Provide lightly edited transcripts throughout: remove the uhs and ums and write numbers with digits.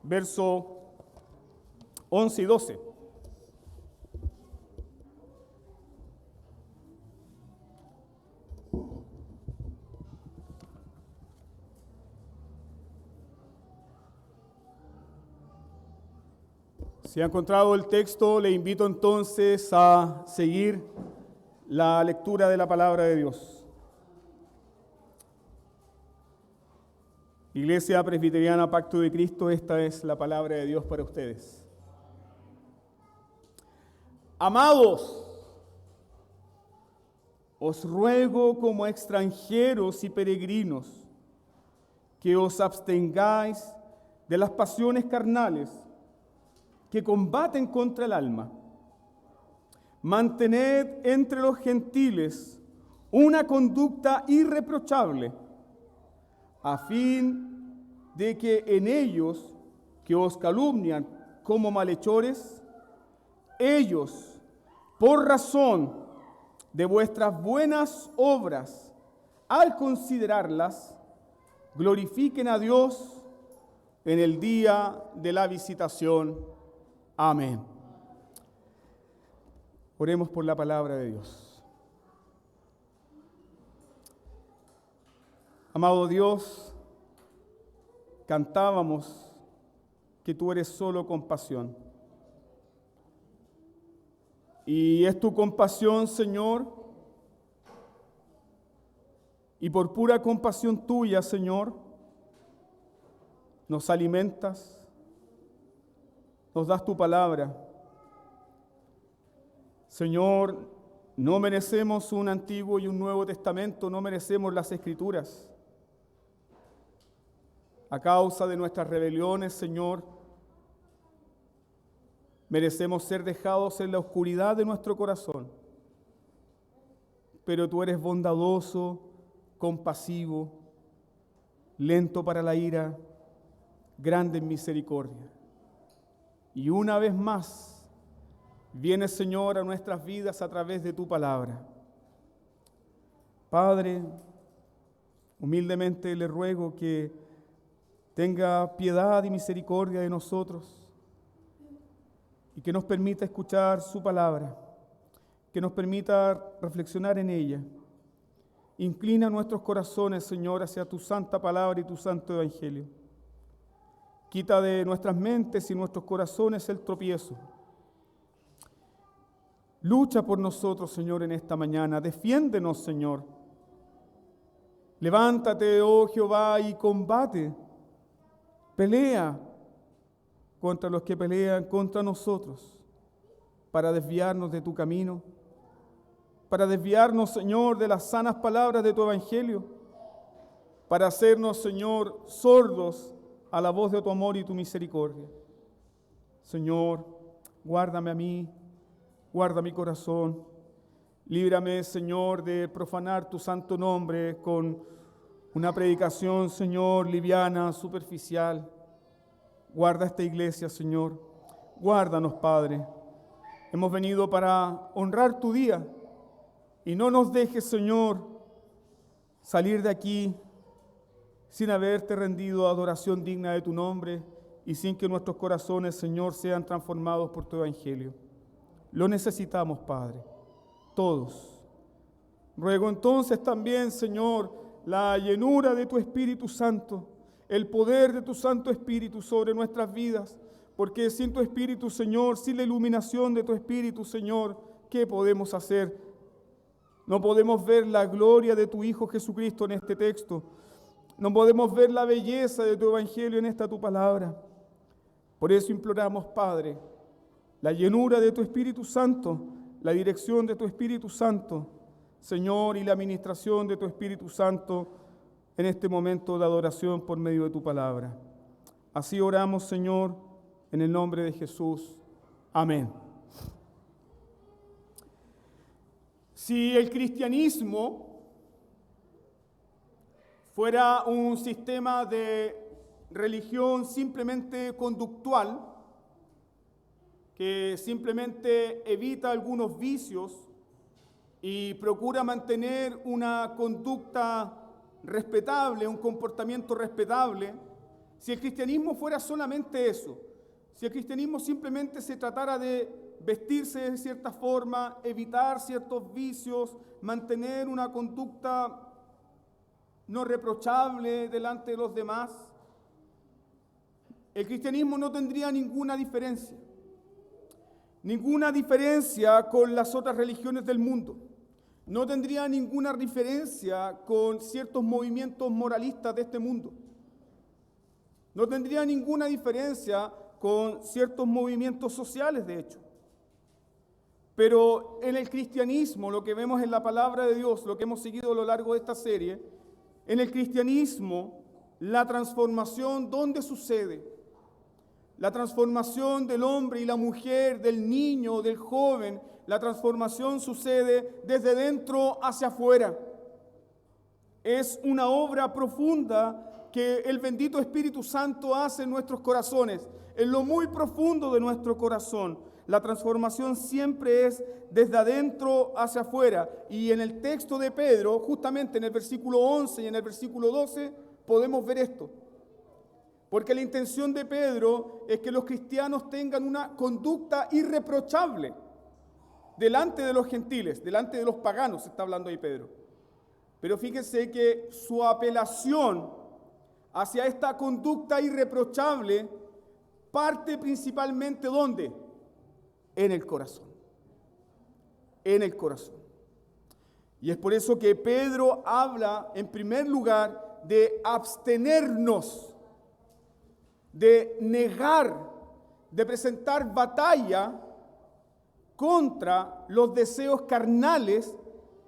verso 11 y 12. Si ha encontrado el texto, le invito entonces a seguir la lectura de la palabra de Dios. Iglesia Presbiteriana Pacto de Cristo, esta es la palabra de Dios para ustedes. Amados, os ruego como extranjeros y peregrinos que os abstengáis de las pasiones carnales que combaten contra el alma. Mantened entre los gentiles una conducta irreprochable, a fin de que en ellos que os calumnian como malhechores, ellos, por razón de vuestras buenas obras, al considerarlas, glorifiquen a Dios en el día de la visitación. Amén. Oremos por la palabra de Dios. Amado Dios, cantábamos que tú eres solo compasión. Y es tu compasión, Señor, y por pura compasión tuya, Señor, nos alimentas, nos das tu palabra. Señor, no merecemos un Antiguo y un Nuevo Testamento, no merecemos las Escrituras. A causa de nuestras rebeliones, Señor, merecemos ser dejados en la oscuridad de nuestro corazón. Pero tú eres bondadoso, compasivo, lento para la ira, grande en misericordia. Y una vez más, vienes, Señor, a nuestras vidas a través de tu palabra. Padre, humildemente le ruego que tenga piedad y misericordia de nosotros y que nos permita escuchar su palabra, que nos permita reflexionar en ella. Inclina nuestros corazones, Señor, hacia tu santa palabra y tu santo evangelio. Quita de nuestras mentes y nuestros corazones el tropiezo. Lucha por nosotros, Señor, en esta mañana. Defiéndenos, Señor. Levántate, oh Jehová, y combate. Pelea contra los que pelean contra nosotros, para desviarnos de tu camino, para desviarnos, Señor, de las sanas palabras de tu evangelio, para hacernos, Señor, sordos a la voz de tu amor y tu misericordia. Señor, guárdame a mí, guarda mi corazón. Líbrame, Señor, de profanar tu santo nombre con una predicación, Señor, liviana, superficial. Guarda esta iglesia, Señor. Guárdanos, Padre. Hemos venido para honrar tu día y no nos dejes, Señor, salir de aquí sin haberte rendido adoración digna de tu nombre y sin que nuestros corazones, Señor, sean transformados por tu evangelio. Lo necesitamos, Padre, todos. Ruego entonces también, Señor, la llenura de tu Espíritu Santo, el poder de tu Santo Espíritu sobre nuestras vidas, porque sin tu Espíritu, Señor, sin la iluminación de tu Espíritu, Señor, ¿qué podemos hacer? No podemos ver la gloria de tu Hijo Jesucristo en este texto. No podemos ver la belleza de tu evangelio en esta tu palabra. Por eso imploramos, Padre, la llenura de tu Espíritu Santo, la dirección de tu Espíritu Santo, Señor, y la administración de tu Espíritu Santo en este momento de adoración por medio de tu palabra. Así oramos, Señor, en el nombre de Jesús. Amén. Si el cristianismo fuera un sistema de religión simplemente conductual, que simplemente evita algunos vicios y procura mantener una conducta respetable, un comportamiento respetable, Si el cristianismo fuera solamente eso, si el cristianismo simplemente se tratara de vestirse de cierta forma, evitar ciertos vicios, mantener una conducta no reprochable delante de los demás, el cristianismo no tendría ninguna diferencia con las otras religiones del mundo. No tendría ninguna diferencia con ciertos movimientos moralistas de este mundo. No tendría ninguna diferencia con ciertos movimientos sociales, de hecho. Pero en el cristianismo, lo que vemos en la palabra de Dios, lo que hemos seguido a lo largo de esta serie, en el cristianismo, la transformación, ¿dónde sucede? La transformación del hombre y la mujer, del niño, del joven, la transformación sucede desde dentro hacia afuera. Es una obra profunda que el bendito Espíritu Santo hace en nuestros corazones, en lo muy profundo de nuestro corazón. La transformación siempre es desde adentro hacia afuera. Y en el texto de Pedro, justamente en el versículo 11 y en el versículo 12, podemos ver esto. Porque la intención de Pedro es que los cristianos tengan una conducta irreprochable delante de los gentiles, delante de los paganos, está hablando ahí Pedro. Pero fíjense que su apelación hacia esta conducta irreprochable parte principalmente ¿dónde? En el corazón. En el corazón. Y es por eso que Pedro habla en primer lugar de abstenernos, de negar, de presentar batalla contra los deseos carnales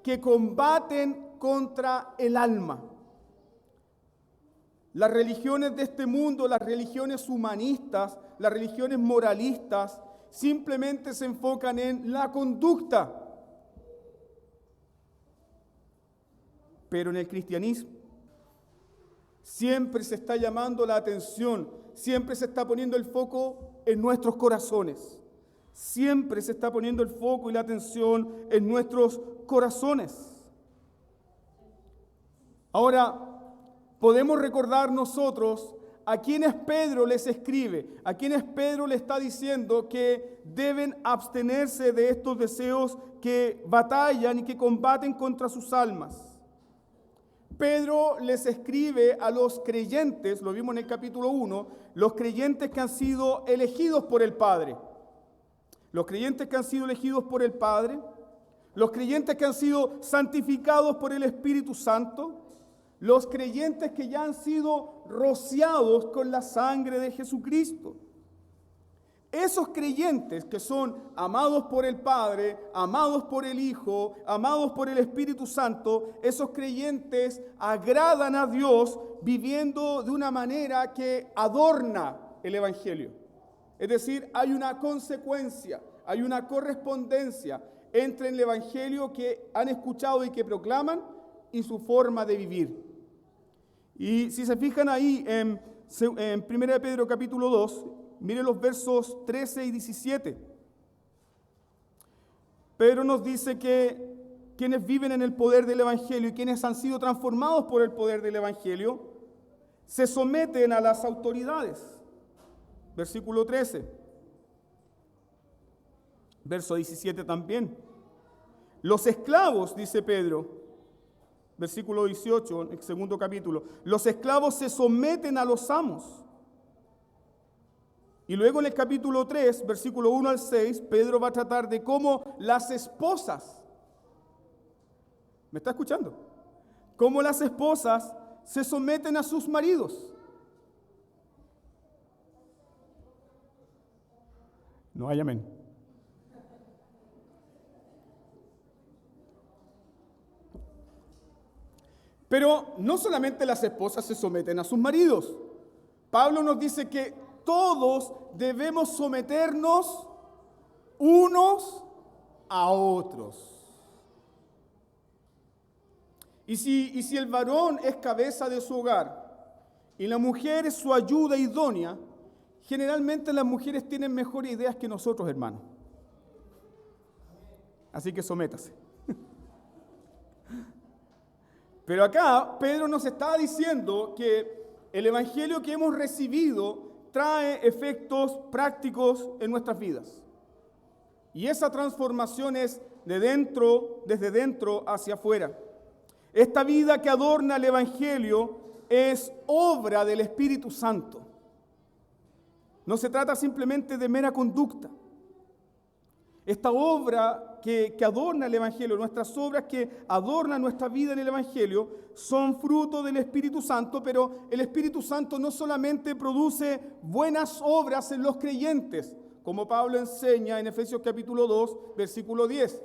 que combaten contra el alma. Las religiones de este mundo, las religiones humanistas, las religiones moralistas, simplemente se enfocan en la conducta. Pero en el cristianismo siempre se está llamando la atención, siempre se está poniendo el foco en nuestros corazones. Siempre se está poniendo el foco y la atención en nuestros corazones. Ahora, podemos recordar nosotros a quienes Pedro les escribe, a quienes Pedro le está diciendo que deben abstenerse de estos deseos que batallan y que combaten contra sus almas. Pedro les escribe a los creyentes, lo vimos en el capítulo 1, los creyentes que han sido elegidos por el Padre. Los creyentes que han sido elegidos por el Padre, los creyentes que han sido santificados por el Espíritu Santo, los creyentes que ya han sido rociados con la sangre de Jesucristo. Esos creyentes que son amados por el Padre, amados por el Hijo, amados por el Espíritu Santo, esos creyentes agradan a Dios viviendo de una manera que adorna el Evangelio. Es decir, hay una consecuencia, hay una correspondencia entre el Evangelio que han escuchado y que proclaman y su forma de vivir. Y si se fijan ahí en 1 Pedro capítulo 2, miren los versos 13 y 17. Pedro nos dice que quienes viven en el poder del Evangelio y quienes han sido transformados por el poder del Evangelio, se someten a las autoridades. Versículo 13. Verso 17 también. Los esclavos, dice Pedro, versículo 18, el segundo capítulo, los esclavos se someten a los amos. Y luego en el capítulo 3, versículo 1 al 6, Pedro va a tratar de cómo las esposas, ¿me está escuchando? Cómo las esposas se someten a sus maridos. No hay amén. Pero no solamente las esposas se someten a sus maridos. Pablo nos dice que todos debemos someternos unos a otros. Y si el varón es cabeza de su hogar y la mujer es su ayuda idónea, generalmente las mujeres tienen mejores ideas que nosotros, hermanos. Así que sométase. Pero acá Pedro nos está diciendo que El evangelio que hemos recibido trae efectos prácticos en nuestras vidas. Y esa transformación es desde dentro hacia afuera. Esta vida que adorna el evangelio es obra del Espíritu Santo. No se trata simplemente de mera conducta. Esta obra que adorna el evangelio, nuestras obras que adornan nuestra vida en el evangelio, son fruto del Espíritu Santo, pero el Espíritu Santo no solamente produce buenas obras en los creyentes, como Pablo enseña en Efesios capítulo 2, versículo 10,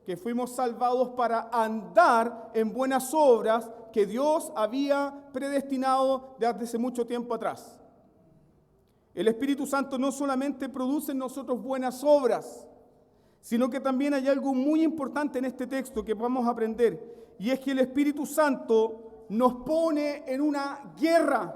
que fuimos salvados para andar en buenas obras que Dios había predestinado desde hace mucho tiempo atrás. El Espíritu Santo no solamente produce en nosotros buenas obras, sino que también hay algo muy importante en este texto que vamos a aprender, y es que el Espíritu Santo nos pone en una guerra.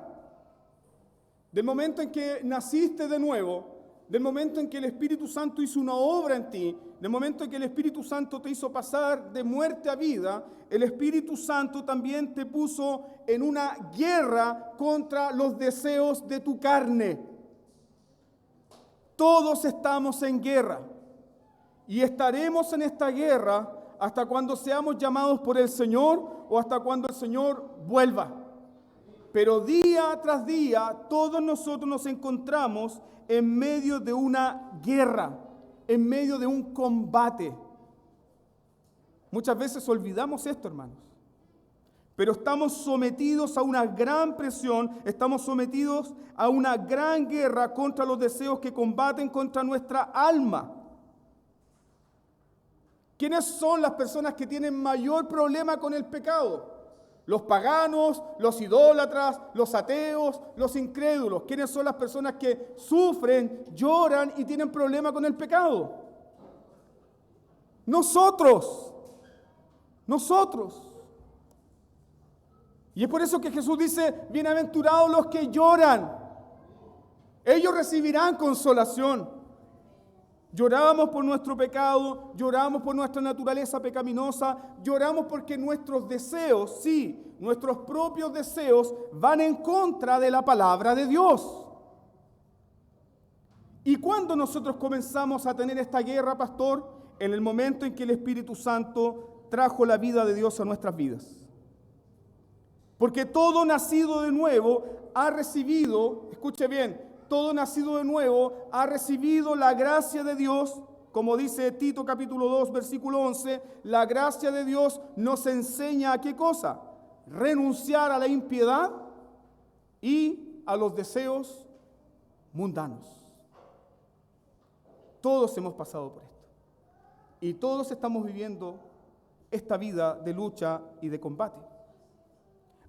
Del momento en que naciste de nuevo, del momento en que el Espíritu Santo hizo una obra en ti, del momento en que el Espíritu Santo te hizo pasar de muerte a vida, el Espíritu Santo también te puso en una guerra contra los deseos de tu carne. Todos estamos en guerra y estaremos en esta guerra hasta cuando seamos llamados por el Señor o hasta cuando el Señor vuelva. Pero día tras día todos nosotros nos encontramos en medio de una guerra, en medio de un combate. Muchas veces olvidamos esto, hermanos. Pero estamos sometidos a una gran presión, estamos sometidos a una gran guerra contra los deseos que combaten contra nuestra alma. ¿Quiénes son las personas que tienen mayor problema con el pecado? Los paganos, los idólatras, los ateos, los incrédulos. ¿Quiénes son las personas que sufren, lloran y tienen problema con el pecado? Nosotros. Y es por eso que Jesús dice, bienaventurados los que lloran. Ellos recibirán consolación. Lloramos por nuestro pecado, lloramos por nuestra naturaleza pecaminosa, lloramos porque nuestros deseos, sí, nuestros propios deseos van en contra de la palabra de Dios. ¿Y cuándo nosotros comenzamos a tener esta guerra, pastor? En el momento en que el Espíritu Santo trajo la vida de Dios a nuestras vidas. Porque todo nacido de nuevo ha recibido, escuche bien, todo nacido de nuevo ha recibido la gracia de Dios, como dice Tito capítulo 2, versículo 11, la gracia de Dios nos enseña a ¿qué cosa? Renunciar a la impiedad y a los deseos mundanos. Todos hemos pasado por esto. Y todos estamos viviendo esta vida de lucha y de combate.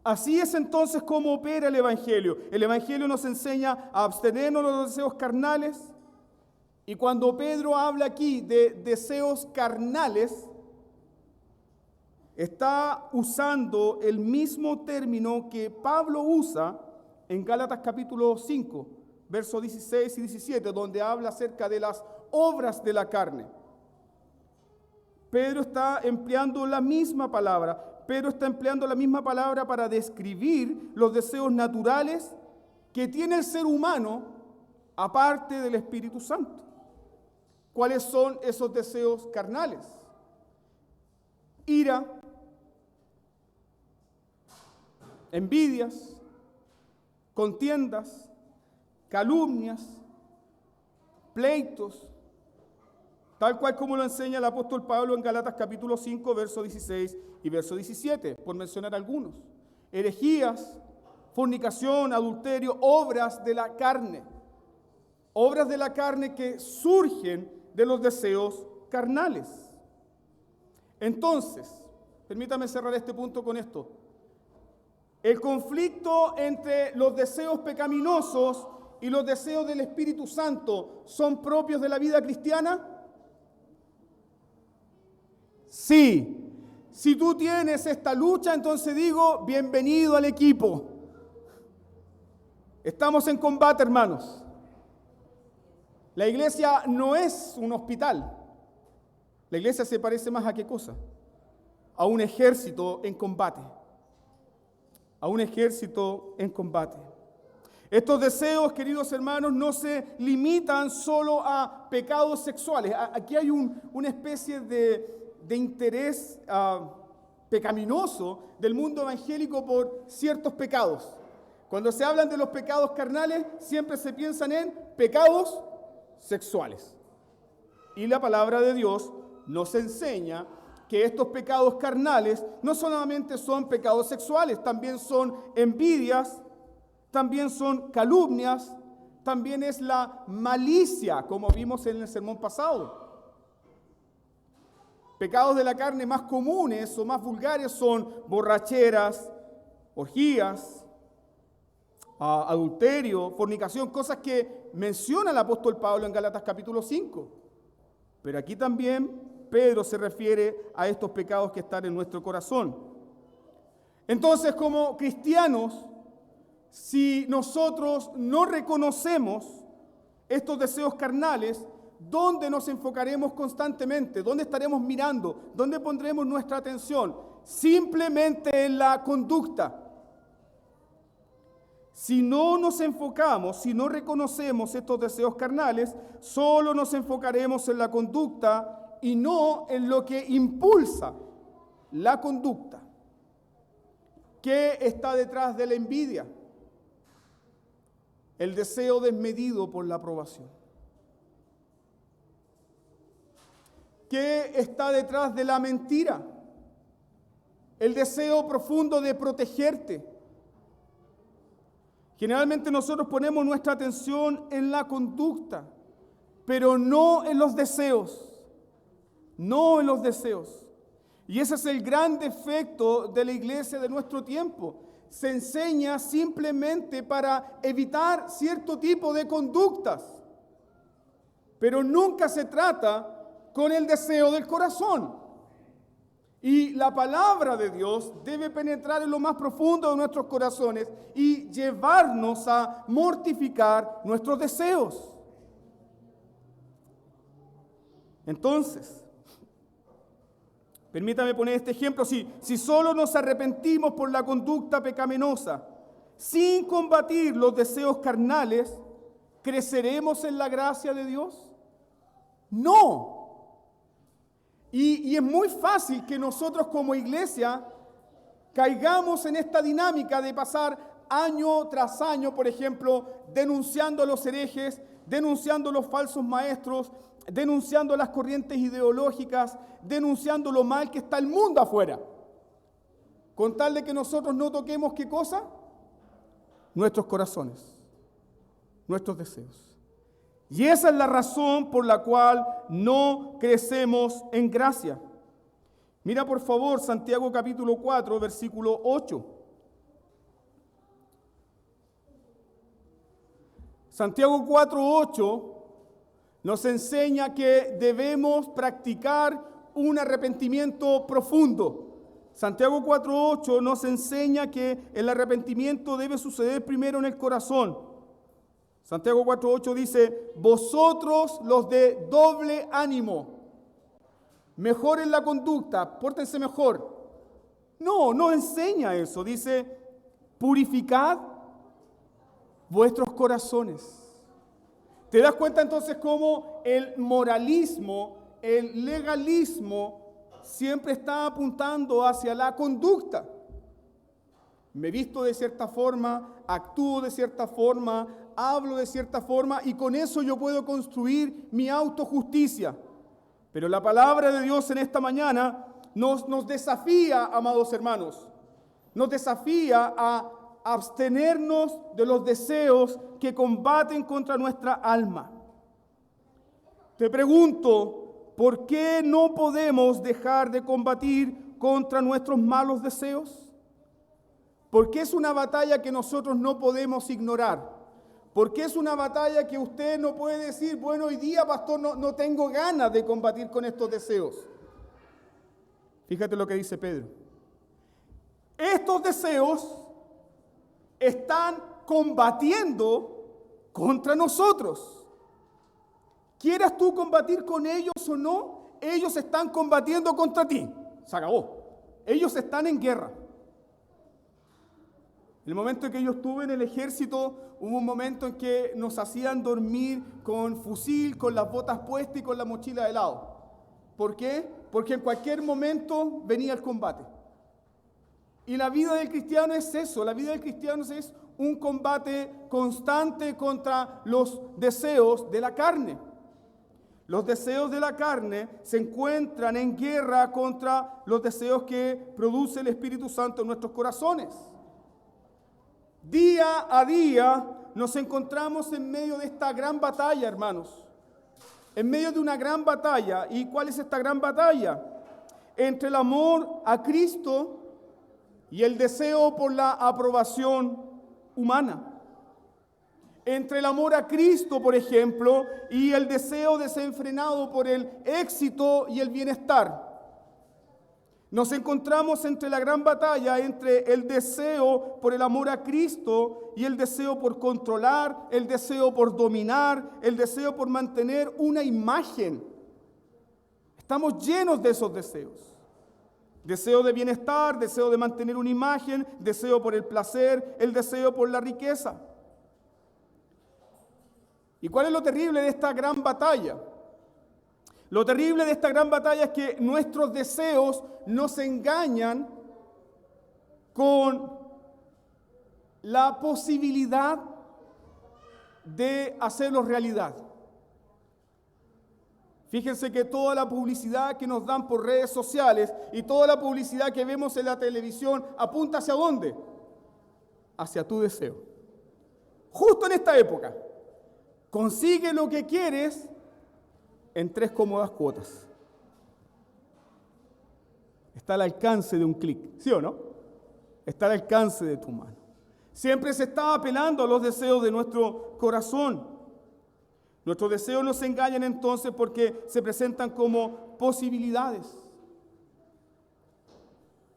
Así es entonces como opera el Evangelio. El Evangelio nos enseña a abstenernos de los deseos carnales. Y cuando Pedro habla aquí de deseos carnales, está usando el mismo término que Pablo usa en Gálatas capítulo 5, versos 16 y 17, donde habla acerca de las obras de la carne. Pedro está empleando la misma palabra. Pedro está empleando la misma palabra para describir los deseos naturales que tiene el ser humano aparte del Espíritu Santo. ¿Cuáles son esos deseos carnales? Ira, envidias, contiendas, calumnias, pleitos, tal cual como lo enseña el apóstol Pablo en Gálatas capítulo 5, verso 16 y verso 17, por mencionar algunos. Herejías, fornicación, adulterio, obras de la carne. Obras de la carne que surgen de los deseos carnales. Entonces, permítame cerrar este punto con esto. El conflicto entre los deseos pecaminosos y los deseos del Espíritu Santo son propios de la vida cristiana. Sí. Si tú tienes esta lucha, entonces digo, bienvenido al equipo. Estamos en combate, hermanos. La iglesia no es un hospital. La iglesia se parece más a ¿qué cosa? A un ejército en combate. a un ejército en combate. Estos deseos, queridos hermanos, no se limitan solo a pecados sexuales. Aquí hay una especie de interés pecaminoso del mundo evangélico por ciertos pecados. Cuando se hablan de los pecados carnales, siempre se piensan en pecados sexuales. Y la palabra de Dios nos enseña que estos pecados carnales no solamente son pecados sexuales, también son envidias, también son calumnias, también es la malicia, como vimos en el sermón pasado. Pecados de la carne más comunes o más vulgares son borracheras, orgías, adulterio, fornicación, cosas que menciona el apóstol Pablo en Gálatas capítulo 5. Pero aquí también Pedro se refiere a estos pecados que están en nuestro corazón. Entonces, como cristianos, si nosotros no reconocemos estos deseos carnales, ¿dónde nos enfocaremos constantemente? ¿Dónde estaremos mirando? ¿Dónde pondremos nuestra atención? Simplemente en la conducta. Si no nos enfocamos, si no reconocemos estos deseos carnales, solo nos enfocaremos en la conducta y no en lo que impulsa la conducta. ¿Qué está detrás de la envidia? El deseo desmedido por la aprobación. ¿Qué está detrás de la mentira? El deseo profundo de protegerte. Generalmente nosotros ponemos nuestra atención en la conducta, pero no en los deseos. No en los deseos. Y ese es el gran defecto de la iglesia de nuestro tiempo. Se enseña simplemente para evitar cierto tipo de conductas, pero nunca se trata con el deseo del corazón. Y la palabra de Dios debe penetrar en lo más profundo de nuestros corazones y llevarnos a mortificar nuestros deseos. Entonces, permítame poner este ejemplo. Si solo nos arrepentimos por la conducta pecaminosa, sin combatir los deseos carnales, ¿creceremos en la gracia de Dios? No. Y es muy fácil que nosotros como iglesia caigamos en esta dinámica de pasar año tras año, por ejemplo, denunciando a los herejes, denunciando a los falsos maestros, denunciando las corrientes ideológicas, denunciando lo mal que está el mundo afuera. Con tal de que nosotros no toquemos, ¿qué cosa? Nuestros corazones, nuestros deseos. Y esa es la razón por la cual no crecemos en gracia. Mira por favor Santiago capítulo 4, versículo 8. Santiago 4:8 nos enseña que debemos practicar un arrepentimiento profundo. Santiago 4:8 nos enseña que el arrepentimiento debe suceder primero en el corazón. Santiago 4:8 dice, vosotros los de doble ánimo, mejoren la conducta, pórtense mejor. No enseña eso. Dice, purificad vuestros corazones. ¿Te das cuenta entonces cómo el moralismo, el legalismo, siempre está apuntando hacia la conducta? Me visto de cierta forma, actúo de cierta forma, hablo de cierta forma y con eso yo puedo construir mi autojusticia. Pero la palabra de Dios en esta mañana nos desafía, amados hermanos, nos desafía a abstenernos de los deseos que combaten contra nuestra alma. Te pregunto, ¿por qué no podemos dejar de combatir contra nuestros malos deseos? Porque es una batalla que nosotros no podemos ignorar. Porque es una batalla que usted no puede decir, bueno, hoy día, pastor, no tengo ganas de combatir con estos deseos. Fíjate lo que dice Pedro. Estos deseos están combatiendo contra nosotros. Quieras tú combatir con ellos o no, ellos están combatiendo contra ti. Se acabó. Ellos están en guerra. En el momento en que yo estuve en el ejército, hubo un momento en que nos hacían dormir con fusil, con las botas puestas y con la mochila de lado. ¿Por qué? Porque en cualquier momento venía el combate. Y la vida del cristiano es eso, la vida del cristiano es un combate constante contra los deseos de la carne. Los deseos de la carne se encuentran en guerra contra los deseos que produce el Espíritu Santo en nuestros corazones. Día a día nos encontramos en medio de esta gran batalla, hermanos. En medio de una gran batalla. ¿Y cuál es esta gran batalla? Entre el amor a Cristo y el deseo por la aprobación humana. Entre el amor a Cristo, por ejemplo, y el deseo desenfrenado por el éxito y el bienestar. Nos encontramos entre la gran batalla, entre el deseo por el amor a Cristo y el deseo por controlar, el deseo por dominar, el deseo por mantener una imagen. Estamos llenos de esos deseos. Deseo de bienestar, deseo de mantener una imagen, deseo por el placer, el deseo por la riqueza. ¿Y cuál es lo terrible de esta gran batalla? Lo terrible de esta gran batalla es que nuestros deseos nos engañan con la posibilidad de hacerlos realidad. Fíjense que toda la publicidad que nos dan por redes sociales y toda la publicidad que vemos en la televisión apunta ¿hacia dónde? Hacia tu deseo. Justo en esta época. Consigue lo que quieres en 3 cómodas cuotas. Está al alcance de un clic, ¿sí o no? Está al alcance de tu mano. Siempre se está apelando a los deseos de nuestro corazón. Nuestros deseos nos engañan entonces porque se presentan como posibilidades.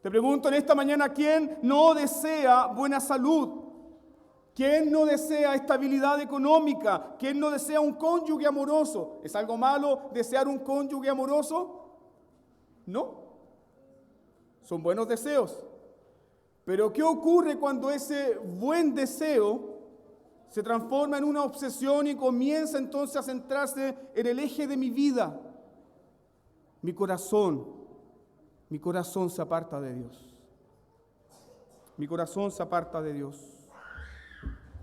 Te pregunto en esta mañana, ¿quién no desea buena salud? ¿Quién no desea estabilidad económica? ¿Quién no desea un cónyuge amoroso? ¿Es algo malo desear un cónyuge amoroso? No. Son buenos deseos. Pero ¿qué ocurre cuando ese buen deseo se transforma en una obsesión y comienza entonces a centrarse en el eje de mi vida? Mi corazón se aparta de Dios. Mi corazón se aparta de Dios.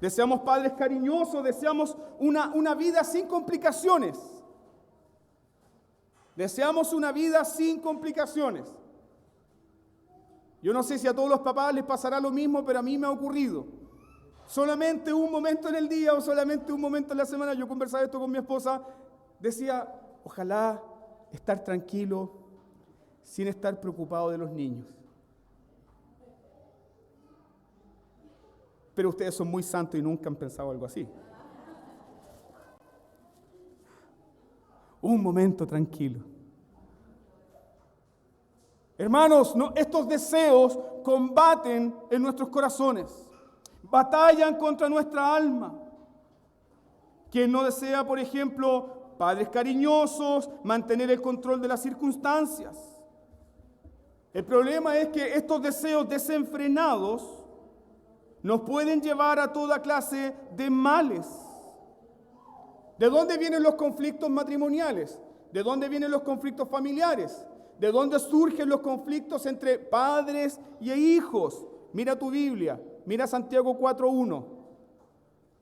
Deseamos padres cariñosos, deseamos una vida sin complicaciones. Deseamos una vida sin complicaciones. Yo no sé si a todos los papás les pasará lo mismo, pero a mí me ha ocurrido. Solamente un momento en el día o solamente un momento en la semana, yo conversaba esto con mi esposa, decía, ojalá estar tranquilo sin estar preocupado de los niños. Pero ustedes son muy santos y nunca han pensado algo así. Un momento tranquilo. Hermanos, estos deseos combaten en nuestros corazones, batallan contra nuestra alma. Quien no desea, por ejemplo, padres cariñosos, mantener el control de las circunstancias. El problema es que estos deseos desenfrenados nos pueden llevar a toda clase de males. ¿De dónde vienen los conflictos matrimoniales? ¿De dónde vienen los conflictos familiares? ¿De dónde surgen los conflictos entre padres y hijos? Mira tu Biblia, mira Santiago 4:1.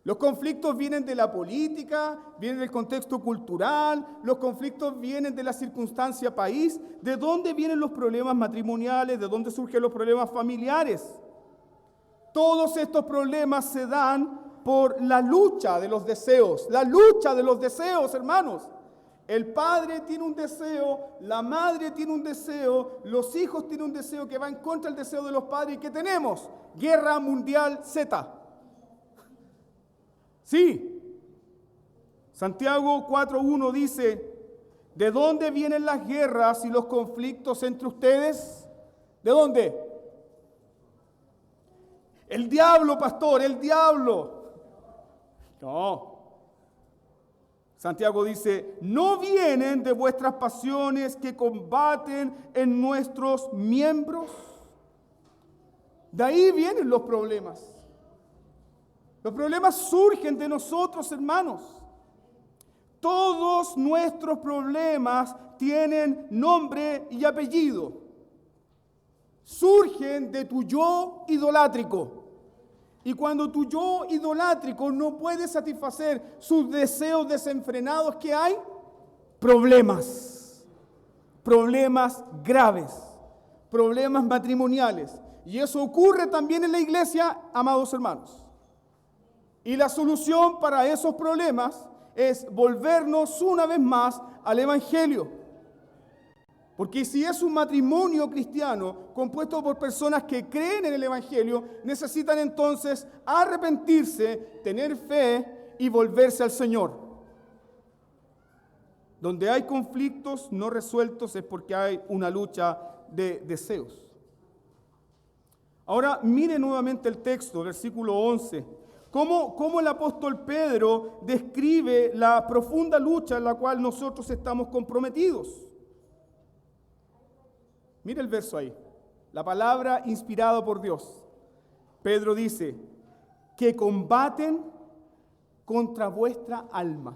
Los conflictos vienen de la política, vienen del contexto cultural, los conflictos vienen de la circunstancia país. ¿De dónde vienen los problemas matrimoniales? ¿De dónde surgen los problemas familiares? Todos estos problemas se dan por la lucha de los deseos. La lucha de los deseos, hermanos. El padre tiene un deseo, la madre tiene un deseo, los hijos tienen un deseo que va en contra del deseo de los padres. ¿Y qué tenemos? Guerra Mundial Z. Sí. Santiago 4:1 dice, ¿de dónde vienen las guerras y los conflictos entre ustedes? ¿De dónde? El diablo, pastor, el diablo. No. Santiago dice, no vienen de vuestras pasiones que combaten en nuestros miembros. De ahí vienen los problemas. Los problemas surgen de nosotros, hermanos. Todos nuestros problemas tienen nombre y apellido. Surgen de tu yo idolátrico. Y cuando tu yo idolátrico no puede satisfacer sus deseos desenfrenados, ¿qué hay? Problemas. Problemas graves. Problemas matrimoniales. Y eso ocurre también en la iglesia, amados hermanos. Y la solución para esos problemas es volvernos una vez más al Evangelio. Porque si es un matrimonio cristiano compuesto por personas que creen en el Evangelio, necesitan entonces arrepentirse, tener fe y volverse al Señor. Donde hay conflictos no resueltos es porque hay una lucha de deseos. Ahora mire nuevamente el texto, versículo 11. Cómo el apóstol Pedro describe la profunda lucha en la cual nosotros estamos comprometidos. Mire el verso ahí, la palabra inspirada por Dios. Pedro dice, que combaten contra vuestra alma.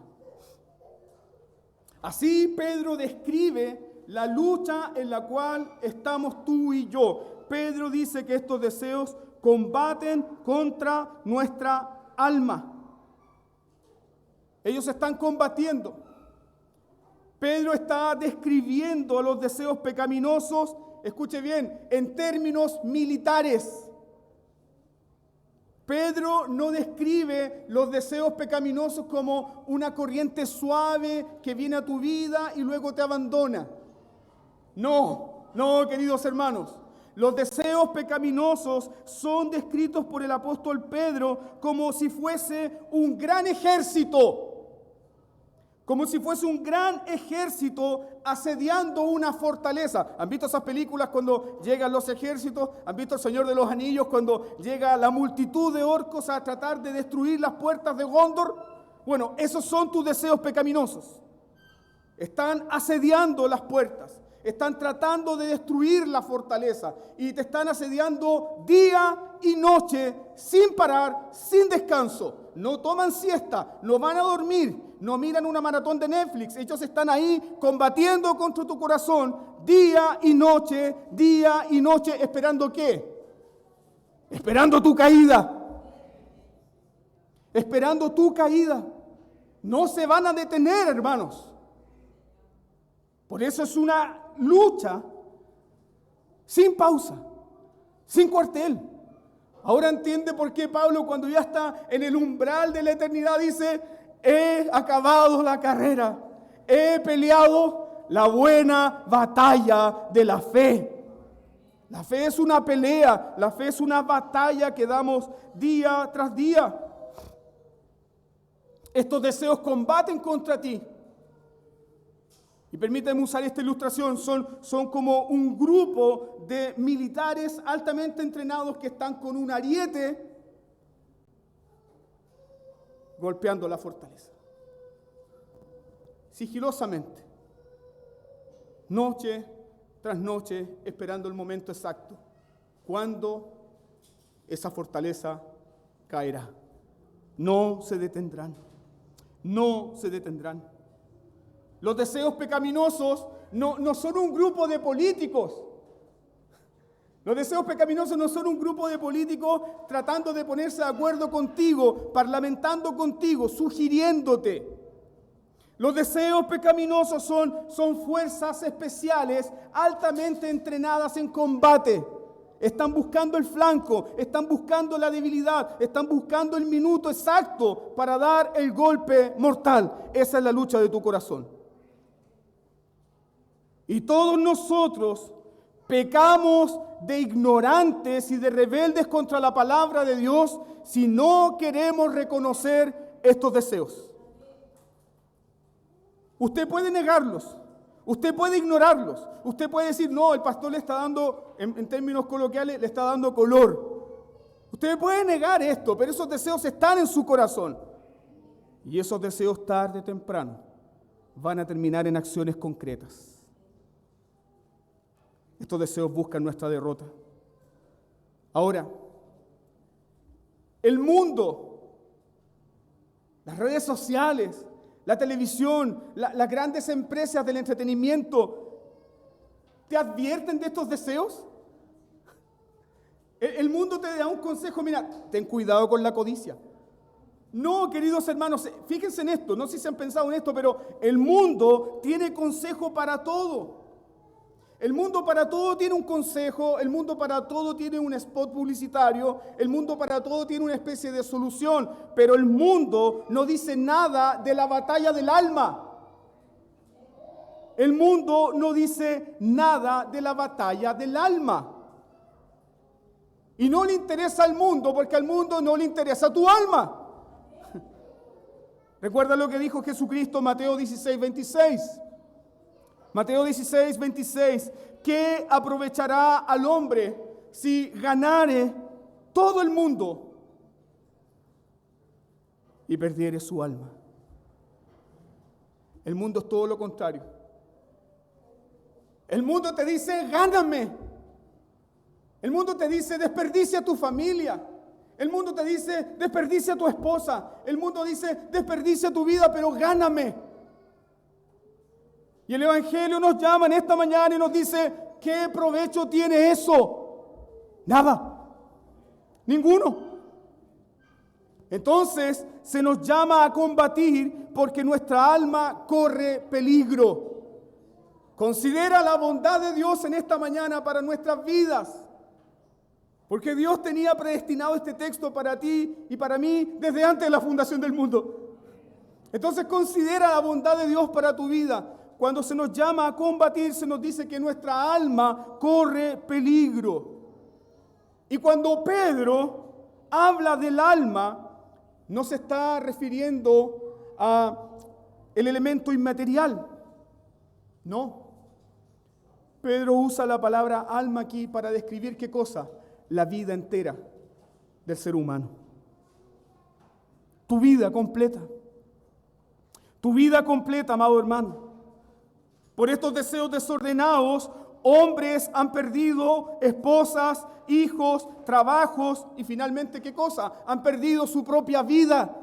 Así Pedro describe la lucha en la cual estamos tú y yo. Pedro dice que estos deseos combaten contra nuestra alma. Ellos están combatiendo. Pedro está describiendo los deseos pecaminosos, escuche bien, en términos militares. Pedro no describe los deseos pecaminosos como una corriente suave que viene a tu vida y luego te abandona. No, queridos hermanos. Los deseos pecaminosos son descritos por el apóstol Pedro como si fuese un gran ejército. Como si fuese un gran ejército asediando una fortaleza. ¿Han visto esas películas cuando llegan los ejércitos? ¿Han visto El Señor de los Anillos cuando llega la multitud de orcos a tratar de destruir las puertas de Gondor? Bueno, esos son tus deseos pecaminosos. Están asediando las puertas. Están tratando de destruir la fortaleza y te están asediando día y noche sin parar, sin descanso. No toman siesta, no van a dormir, no miran una maratón de Netflix. Ellos están ahí combatiendo contra tu corazón día y noche, ¿esperando qué? Esperando tu caída. Esperando tu caída. No se van a detener, hermanos. Por eso es una lucha sin pausa, sin cuartel. Ahora entiende por qué Pablo, cuando ya está en el umbral de la eternidad, dice: he acabado la carrera, he peleado la buena batalla de la fe. La fe es una pelea, la fe es una batalla que damos día tras día. Estos deseos combaten contra ti. Y permítanme usar esta ilustración, son como un grupo de militares altamente entrenados que están con un ariete golpeando la fortaleza. Sigilosamente, noche tras noche, esperando el momento exacto, cuando esa fortaleza caerá. No se detendrán, no se detendrán. Los deseos pecaminosos no son un grupo de políticos. Los deseos pecaminosos no son un grupo de políticos tratando de ponerse de acuerdo contigo, parlamentando contigo, sugiriéndote. Los deseos pecaminosos son fuerzas especiales altamente entrenadas en combate. Están buscando el flanco, están buscando la debilidad, están buscando el minuto exacto para dar el golpe mortal. Esa es la lucha de tu corazón. Y todos nosotros pecamos de ignorantes y de rebeldes contra la palabra de Dios si no queremos reconocer estos deseos. Usted puede negarlos, usted puede ignorarlos, usted puede decir: no, el pastor le está dando, en términos coloquiales, le está dando color. Usted puede negar esto, pero esos deseos están en su corazón. Y esos deseos, tarde o temprano, van a terminar en acciones concretas. Estos deseos buscan nuestra derrota. Ahora, el mundo, las redes sociales, la televisión, las grandes empresas del entretenimiento, ¿te advierten de estos deseos? El mundo te da un consejo, mira, ten cuidado con la codicia. No, queridos hermanos, fíjense en esto, no sé si han pensado en esto, pero el mundo tiene consejo para todo. El mundo para todo tiene un consejo, el mundo para todo tiene un spot publicitario, el mundo para todo tiene una especie de solución, pero el mundo no dice nada de la batalla del alma. El mundo no dice nada de la batalla del alma. Y no le interesa al mundo porque al mundo no le interesa tu alma. Recuerda lo que dijo Jesucristo en Mateo 16:26. Mateo 16:26. ¿Qué aprovechará al hombre si ganare todo el mundo y perdiere su alma? El mundo es todo lo contrario. El mundo te dice, gáname. El mundo te dice, desperdicia tu familia. El mundo te dice, desperdicia tu esposa. El mundo dice, desperdicia tu vida, pero gáname. Y el Evangelio nos llama en esta mañana y nos dice, ¿qué provecho tiene eso? Nada. Ninguno. Entonces se nos llama a combatir porque nuestra alma corre peligro. Considera la bondad de Dios en esta mañana para nuestras vidas. Porque Dios tenía predestinado este texto para ti y para mí desde antes de la fundación del mundo. Entonces considera la bondad de Dios para tu vida. Cuando se nos llama a combatir, se nos dice que nuestra alma corre peligro. Y cuando Pedro habla del alma, no se está refiriendo a el elemento inmaterial. No. Pedro usa la palabra alma aquí para describir ¿qué cosa? La vida entera del ser humano. Tu vida completa. Tu vida completa, amado hermano. Por estos deseos desordenados, hombres han perdido esposas, hijos, trabajos y finalmente, ¿qué cosa? Han perdido su propia vida.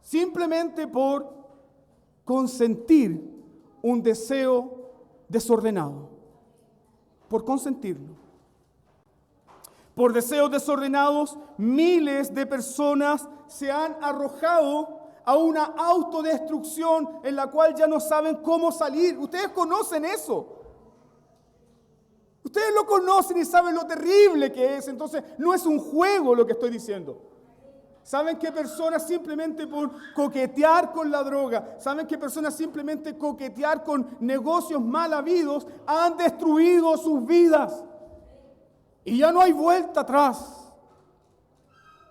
Simplemente por consentir un deseo desordenado. Por consentirlo. Por deseos desordenados, miles de personas se han arrojado a una autodestrucción en la cual ya no saben cómo salir. Ustedes conocen eso. Ustedes lo conocen y saben lo terrible que es. Entonces, no es un juego lo que estoy diciendo. Saben que personas simplemente por coquetear con la droga, saben que personas simplemente coquetear con negocios mal habidos han destruido sus vidas. Y ya no hay vuelta atrás.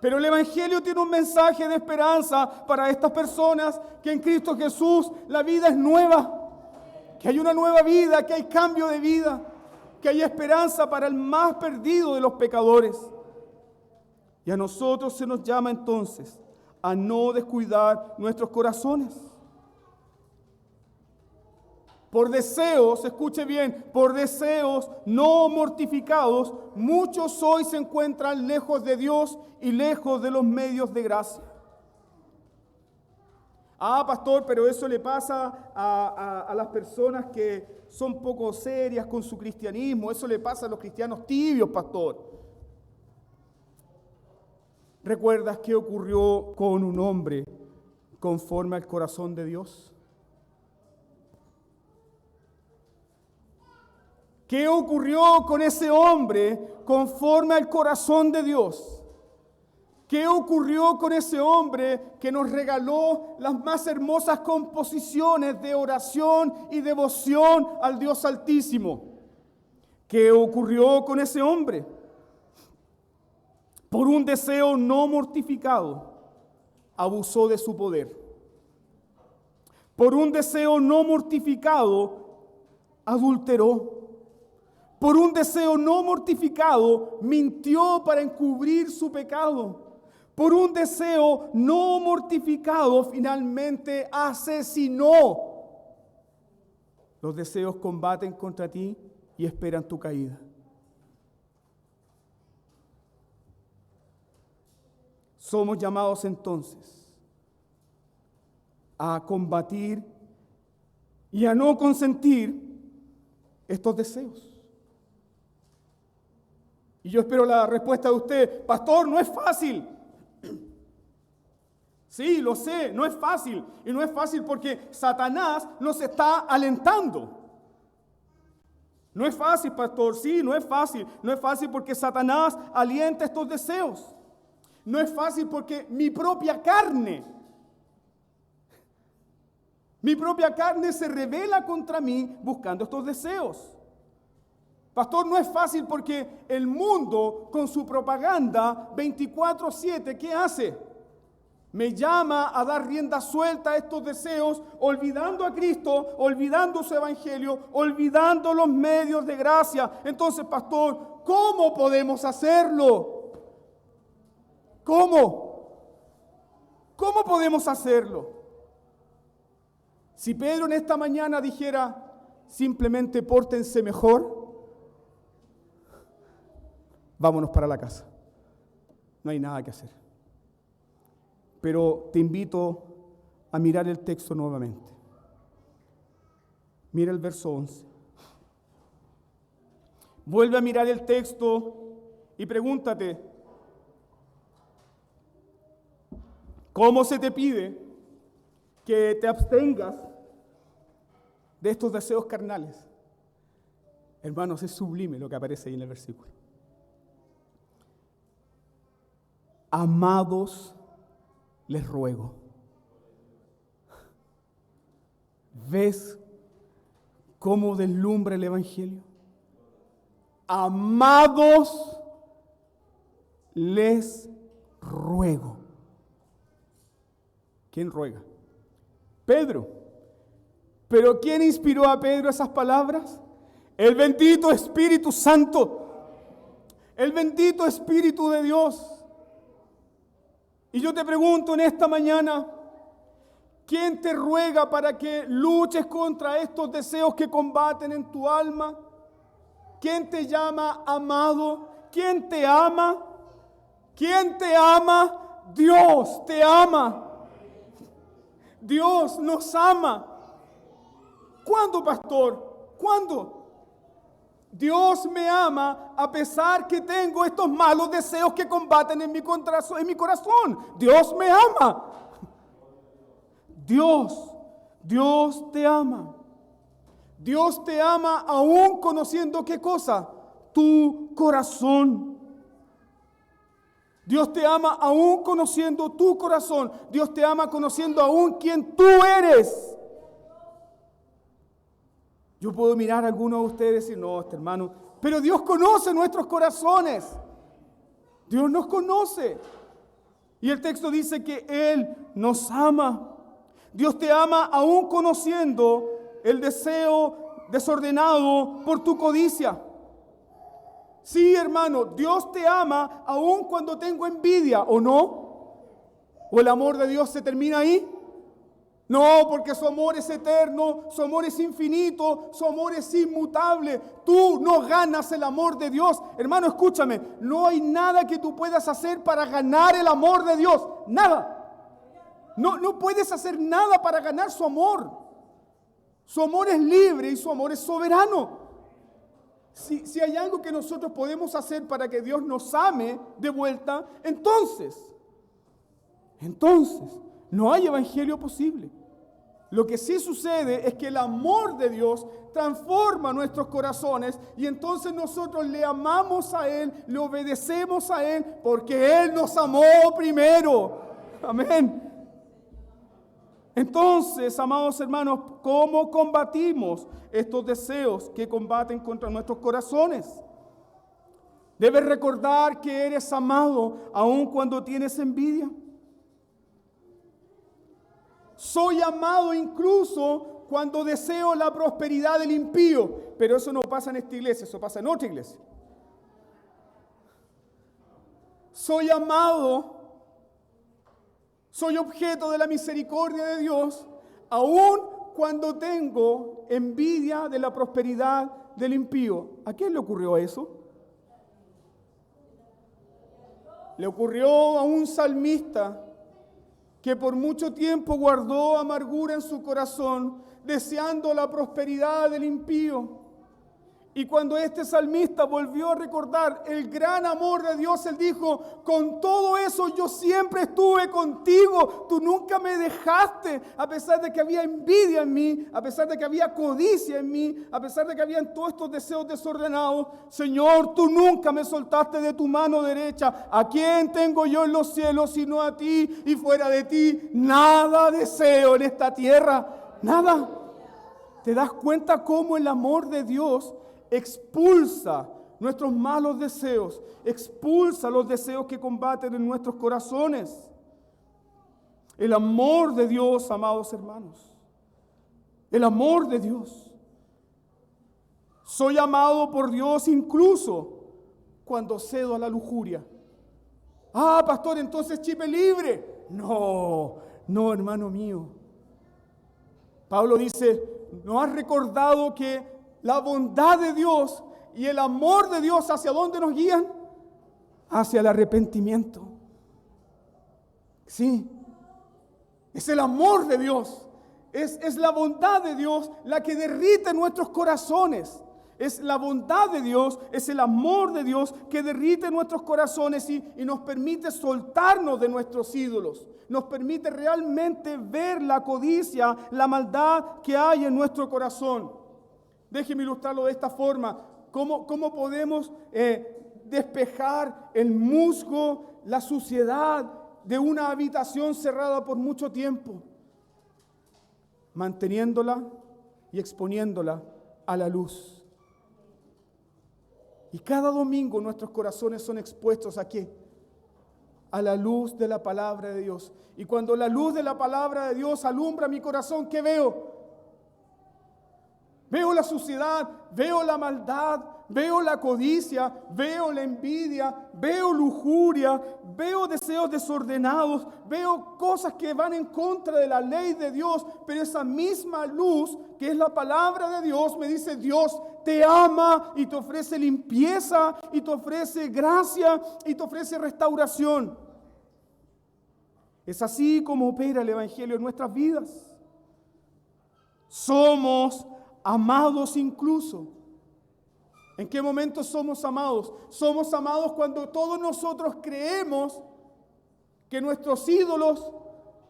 Pero el Evangelio tiene un mensaje de esperanza para estas personas, que en Cristo Jesús la vida es nueva, que hay una nueva vida, que hay cambio de vida, que hay esperanza para el más perdido de los pecadores. Y a nosotros se nos llama entonces a no descuidar nuestros corazones. Por deseos, escuche bien, por deseos no mortificados, muchos hoy se encuentran lejos de Dios y lejos de los medios de gracia. Ah, pastor, pero eso le pasa a las personas que son poco serias con su cristianismo, eso le pasa a los cristianos tibios, pastor. ¿Recuerdas qué ocurrió con un hombre conforme al corazón de Dios? ¿Qué ocurrió con ese hombre conforme al corazón de Dios? ¿Qué ocurrió con ese hombre que nos regaló las más hermosas composiciones de oración y devoción al Dios Altísimo? ¿Qué ocurrió con ese hombre? Por un deseo no mortificado, abusó de su poder. Por un deseo no mortificado, adulteró. Por un deseo no mortificado, mintió para encubrir su pecado. Por un deseo no mortificado, finalmente asesinó. Los deseos combaten contra ti y esperan tu caída. Somos llamados entonces a combatir y a no consentir estos deseos. Y yo espero la respuesta de usted. Pastor, no es fácil. Sí, lo sé, no es fácil. Y no es fácil porque Satanás nos está alentando. No es fácil, pastor. Sí, no es fácil. No es fácil porque Satanás alienta estos deseos. No es fácil porque mi propia carne se revela contra mí buscando estos deseos. Pastor, no es fácil porque el mundo con su propaganda 24/7, ¿qué hace? Me llama a dar rienda suelta a estos deseos, olvidando a Cristo, olvidando su evangelio, olvidando los medios de gracia. Entonces, pastor, ¿cómo podemos hacerlo? ¿Cómo? ¿Cómo podemos hacerlo? Si Pedro en esta mañana dijera, simplemente pórtense mejor, vámonos para la casa. No hay nada que hacer. Pero te invito a mirar el texto nuevamente. Mira el verso 11. Vuelve a mirar el texto y pregúntate, ¿cómo se te pide que te abstengas de estos deseos carnales? Hermanos, es sublime lo que aparece ahí en el versículo. Amados, les ruego. ¿Ves cómo deslumbra el evangelio? Amados, les ruego. ¿Quién ruega? Pedro. ¿Pero quién inspiró a Pedro esas palabras? El bendito Espíritu Santo. El bendito Espíritu de Dios. Y yo te pregunto en esta mañana, ¿quién te ruega para que luches contra estos deseos que combaten en tu alma? ¿Quién te llama amado? ¿Quién te ama? ¿Quién te ama? Dios te ama. Dios nos ama. ¿Cuándo, pastor? ¿Cuándo? Dios me ama a pesar que tengo estos malos deseos que combaten en mi corazón. Dios me ama. Dios te ama. Dios te ama aún conociendo ¿qué cosa? Tu corazón. Dios te ama aún conociendo tu corazón. Dios te ama conociendo aún quién tú eres. Yo puedo mirar a algunos de ustedes y decir, no, este hermano, pero Dios conoce nuestros corazones. Dios nos conoce. Y el texto dice que Él nos ama. Dios te ama aún conociendo el deseo desordenado por tu codicia. Sí, hermano, Dios te ama aún cuando tengo envidia, ¿o no? ¿O el amor de Dios se termina ahí? No, porque su amor es eterno, su amor es infinito, su amor es inmutable. Tú no ganas el amor de Dios. Hermano, escúchame, no hay nada que tú puedas hacer para ganar el amor de Dios. Nada. No puedes hacer nada para ganar su amor. Su amor es libre y su amor es soberano. Si hay algo que nosotros podemos hacer para que Dios nos ame de vuelta, entonces, no hay evangelio posible. Lo que sí sucede es que el amor de Dios transforma nuestros corazones y entonces nosotros le amamos a Él, le obedecemos a Él porque Él nos amó primero. Amén. Entonces, amados hermanos, ¿cómo combatimos estos deseos que combaten contra nuestros corazones? Debes recordar que eres amado aun cuando tienes envidia. Soy amado incluso cuando deseo la prosperidad del impío, pero eso no pasa en esta iglesia, eso pasa en otra iglesia. Soy amado, soy objeto de la misericordia de Dios, aun cuando tengo envidia de la prosperidad del impío. ¿A quién le ocurrió eso? Le ocurrió a un salmista que por mucho tiempo guardó amargura en su corazón, deseando la prosperidad del impío. Y cuando este salmista volvió a recordar el gran amor de Dios, él dijo: con todo eso yo siempre estuve contigo, tú nunca me dejaste, a pesar de que había envidia en mí, a pesar de que había codicia en mí, a pesar de que habían todos estos deseos desordenados. Señor, tú nunca me soltaste de tu mano derecha. ¿A quién tengo yo en los cielos sino a ti? Y fuera de ti nada deseo en esta tierra, nada. ¿Te das cuenta cómo el amor de Dios expulsa nuestros malos deseos, expulsa los deseos que combaten en nuestros corazones? El amor de Dios, amados hermanos, el amor de Dios. Soy amado por Dios incluso cuando cedo a la lujuria. Ah, pastor, entonces chipe libre. No, hermano mío. Pablo dice: ¿no has recordado que la bondad de Dios y el amor de Dios hacia dónde nos guían? Hacia el arrepentimiento. Sí, es el amor de Dios, es la bondad de Dios la que derrite nuestros corazones. Es la bondad de Dios, es el amor de Dios que derrite nuestros corazones y nos permite soltarnos de nuestros ídolos. Nos permite realmente ver la codicia, la maldad que hay en nuestro corazón. Déjeme ilustrarlo de esta forma. ¿Cómo podemos despejar el musgo, la suciedad de una habitación cerrada por mucho tiempo? Manteniéndola y exponiéndola a la luz. Y cada domingo nuestros corazones son expuestos ¿a qué? A la luz de la palabra de Dios. Y cuando la luz de la palabra de Dios alumbra mi corazón, ¿qué veo? Veo la suciedad, veo la maldad, veo la codicia, veo la envidia, veo lujuria, veo deseos desordenados, veo cosas que van en contra de la ley de Dios. Pero esa misma luz, que es la palabra de Dios, me dice: Dios te ama y te ofrece limpieza, y te ofrece gracia, y te ofrece restauración. Es así como opera el Evangelio en nuestras vidas. Somos amados incluso. ¿En qué momento somos amados? Somos amados cuando todos nosotros creemos que nuestros ídolos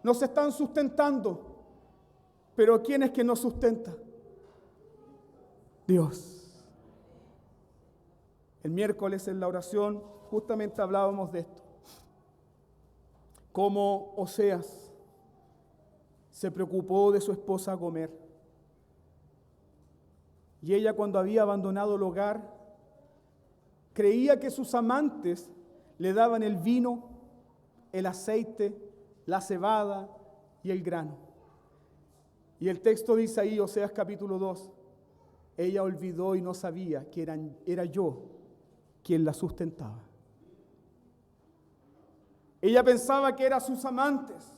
nos están sustentando. Pero ¿quién es que nos sustenta? Dios. El miércoles en la oración justamente hablábamos de esto. Cómo Oseas se preocupó de su esposa Gomer. Y ella, cuando había abandonado el hogar, creía que sus amantes le daban el vino, el aceite, la cebada y el grano. Y el texto dice ahí, Oseas capítulo 2, ella olvidó y no sabía que era yo quien la sustentaba. Ella pensaba que eran sus amantes.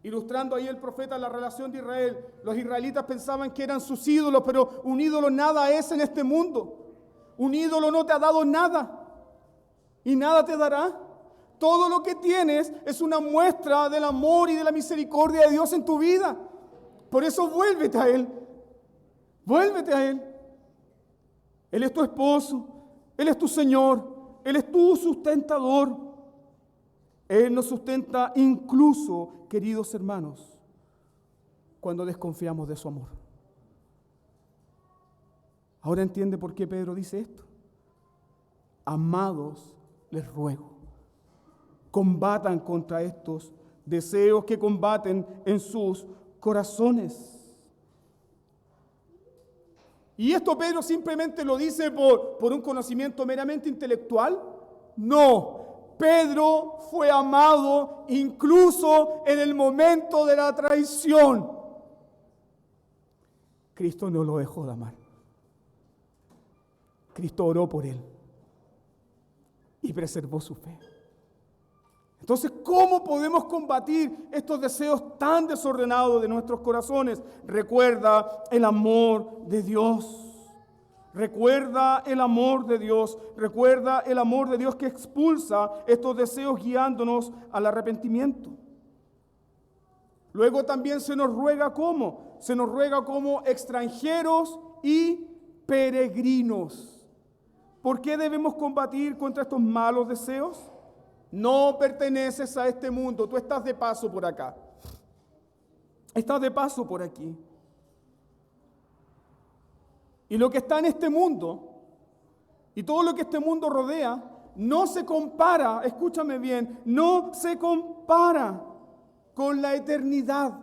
Ilustrando ahí el profeta la relación de Israel. Los israelitas pensaban que eran sus ídolos, pero un ídolo nada es en este mundo. Un ídolo no te ha dado nada y nada te dará. Todo lo que tienes es una muestra del amor y de la misericordia de Dios en tu vida. Por eso vuélvete a Él. Vuélvete a Él. Él es tu esposo, Él es tu Señor, Él es tu sustentador. Él nos sustenta incluso, queridos hermanos, cuando desconfiamos de su amor. Ahora entiende por qué Pedro dice esto. Amados, les ruego, combatan contra estos deseos que combaten en sus corazones. ¿Y esto Pedro simplemente lo dice por un conocimiento meramente intelectual? No. Pedro fue amado incluso en el momento de la traición. Cristo no lo dejó de amar. Cristo oró por él y preservó su fe. Entonces, ¿cómo podemos combatir estos deseos tan desordenados de nuestros corazones? Recuerda el amor de Dios. Recuerda el amor de Dios, recuerda el amor de Dios que expulsa estos deseos guiándonos al arrepentimiento. Luego también se nos ruega ¿cómo? Se nos ruega como extranjeros y peregrinos. ¿Por qué debemos combatir contra estos malos deseos? No perteneces a este mundo, tú estás de paso por acá. Estás de paso por aquí. Y lo que está en este mundo, y todo lo que este mundo rodea, no se compara, escúchame bien, no se compara con la eternidad.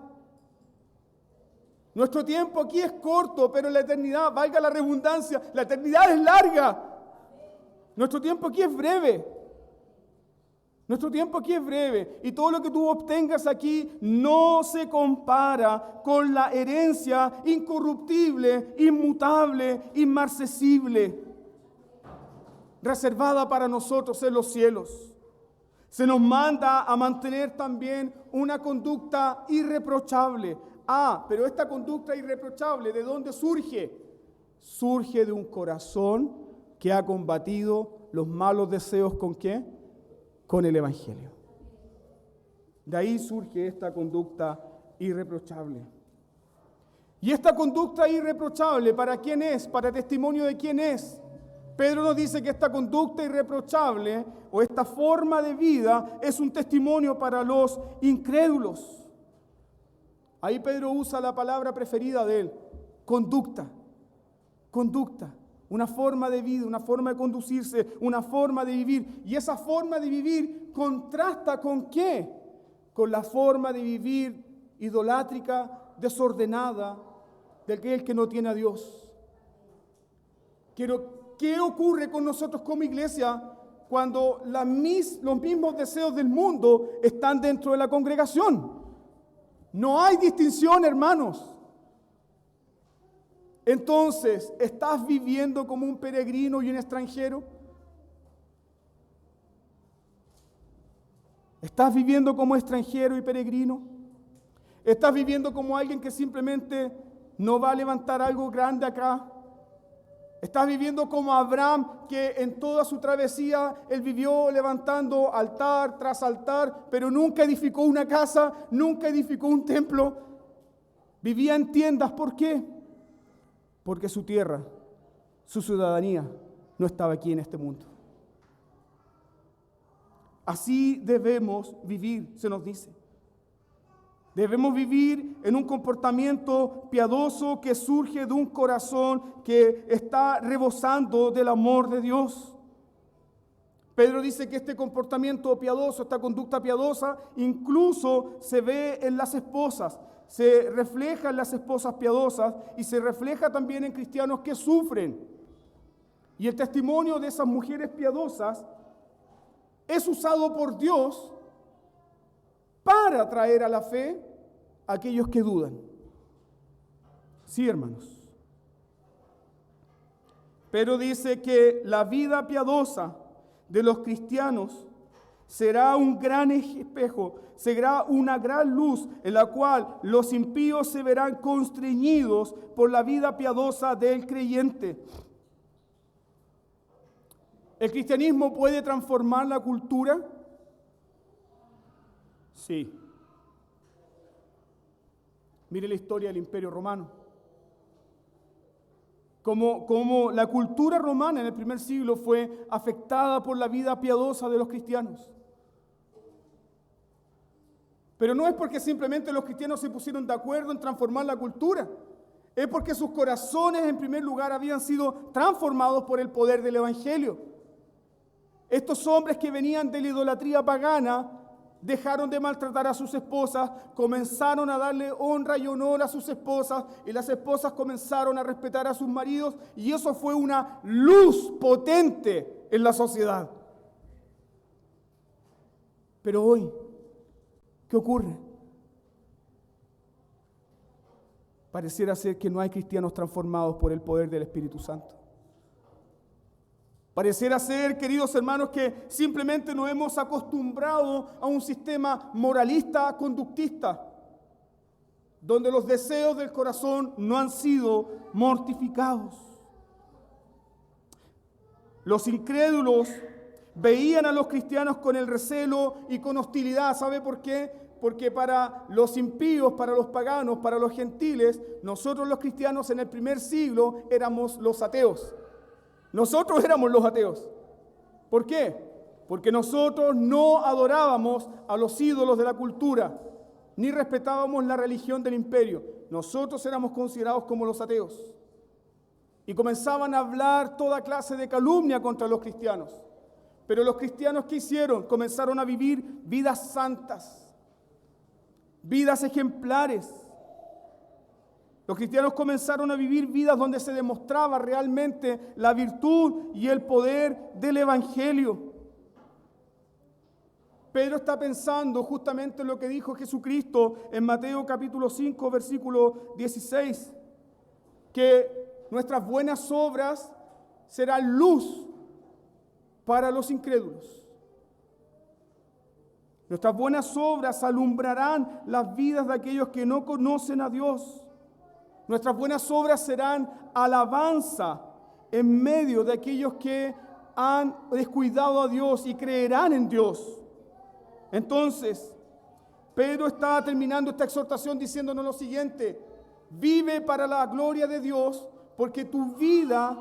Nuestro tiempo aquí es corto, pero la eternidad, valga la redundancia, la eternidad es larga. Nuestro tiempo aquí es breve. Nuestro tiempo aquí es breve y todo lo que tú obtengas aquí no se compara con la herencia incorruptible, inmutable, inmarcesible, reservada para nosotros en los cielos. Se nos manda a mantener también una conducta irreprochable. Pero esta conducta irreprochable, ¿de dónde surge? Surge de un corazón que ha combatido los malos deseos ¿con qué? Con el Evangelio. De ahí surge esta conducta irreprochable. Y esta conducta irreprochable, ¿para quién es? ¿Para testimonio de quién es? Pedro nos dice que esta conducta irreprochable o esta forma de vida es un testimonio para los incrédulos. Ahí Pedro usa la palabra preferida de él, conducta. Conducta. Una forma de vida, una forma de conducirse, una forma de vivir. Y esa forma de vivir contrasta ¿con qué? Con la forma de vivir idolátrica, desordenada, del que no tiene a Dios. ¿Qué ocurre con nosotros como iglesia cuando los mismos deseos del mundo están dentro de la congregación? No hay distinción, hermanos. Entonces, ¿estás viviendo como un peregrino y un extranjero? ¿Estás viviendo como extranjero y peregrino? ¿Estás viviendo como alguien que simplemente no va a levantar algo grande acá? ¿Estás viviendo como Abraham, que en toda su travesía él vivió levantando altar tras altar, pero nunca edificó una casa, nunca edificó un templo? Vivía en tiendas, ¿por qué? Porque su tierra, su ciudadanía, no estaba aquí en este mundo. Así debemos vivir, se nos dice. Debemos vivir en un comportamiento piadoso que surge de un corazón que está rebosando del amor de Dios. Pedro dice que este comportamiento piadoso, esta conducta piadosa, incluso se ve en las esposas. Se refleja en las esposas piadosas y se refleja también en cristianos que sufren. Y el testimonio de esas mujeres piadosas es usado por Dios para traer a la fe a aquellos que dudan. Sí, hermanos. Pero dice que la vida piadosa de los cristianos será un gran espejo, será una gran luz en la cual los impíos se verán constreñidos por la vida piadosa del creyente. ¿El cristianismo puede transformar la cultura? Sí. Mire la historia del Imperio Romano. Como la cultura romana en el primer siglo fue afectada por la vida piadosa de los cristianos. Pero no es porque simplemente los cristianos se pusieron de acuerdo en transformar la cultura. Es porque sus corazones en primer lugar habían sido transformados por el poder del Evangelio. Estos hombres que venían de la idolatría pagana dejaron de maltratar a sus esposas, comenzaron a darle honra y honor a sus esposas y las esposas comenzaron a respetar a sus maridos y eso fue una luz potente en la sociedad. Pero hoy, ¿qué ocurre? Pareciera ser que no hay cristianos transformados por el poder del Espíritu Santo. Pareciera ser, queridos hermanos, que simplemente nos hemos acostumbrado a un sistema moralista, conductista, donde los deseos del corazón no han sido mortificados. Los incrédulos veían a los cristianos con el recelo y con hostilidad. ¿Sabe por qué? Porque para los impíos, para los paganos, para los gentiles, nosotros los cristianos en el primer siglo éramos los ateos. Nosotros éramos los ateos. ¿Por qué? Porque nosotros no adorábamos a los ídolos de la cultura, ni respetábamos la religión del imperio. Nosotros éramos considerados como los ateos. Y comenzaban a hablar toda clase de calumnia contra los cristianos. Pero los cristianos, ¿qué hicieron? Comenzaron a vivir vidas santas, vidas ejemplares. Los cristianos comenzaron a vivir vidas donde se demostraba realmente la virtud y el poder del Evangelio. Pedro está pensando justamente en lo que dijo Jesucristo en Mateo capítulo 5, versículo 16, que nuestras buenas obras serán luz para los incrédulos. Nuestras buenas obras alumbrarán las vidas de aquellos que no conocen a Dios. Nuestras buenas obras serán alabanza en medio de aquellos que han descuidado a Dios y creerán en Dios. Entonces, Pedro está terminando esta exhortación diciéndonos lo siguiente: vive para la gloria de Dios, porque tu vida,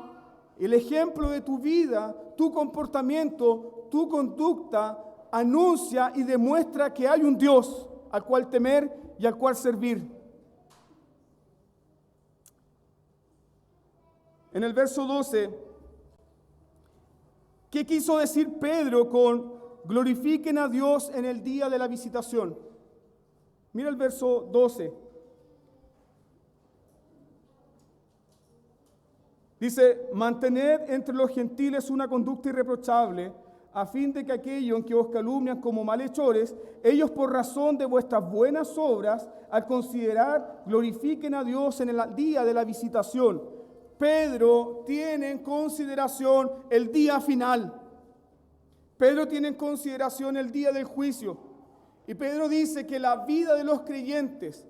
el ejemplo de tu vida, tu comportamiento, tu conducta, anuncia y demuestra que hay un Dios al cual temer y al cual servir. En el verso 12, ¿qué quiso decir Pedro con glorifiquen a Dios en el día de la visitación? Mira el verso 12. Dice, mantened entre los gentiles una conducta irreprochable, a fin de que aquellos en que os calumnian como malhechores, ellos por razón de vuestras buenas obras, al considerar, glorifiquen a Dios en el día de la visitación. Pedro tiene en consideración el día final. Pedro tiene en consideración el día del juicio. Y Pedro dice que la vida de los creyentes,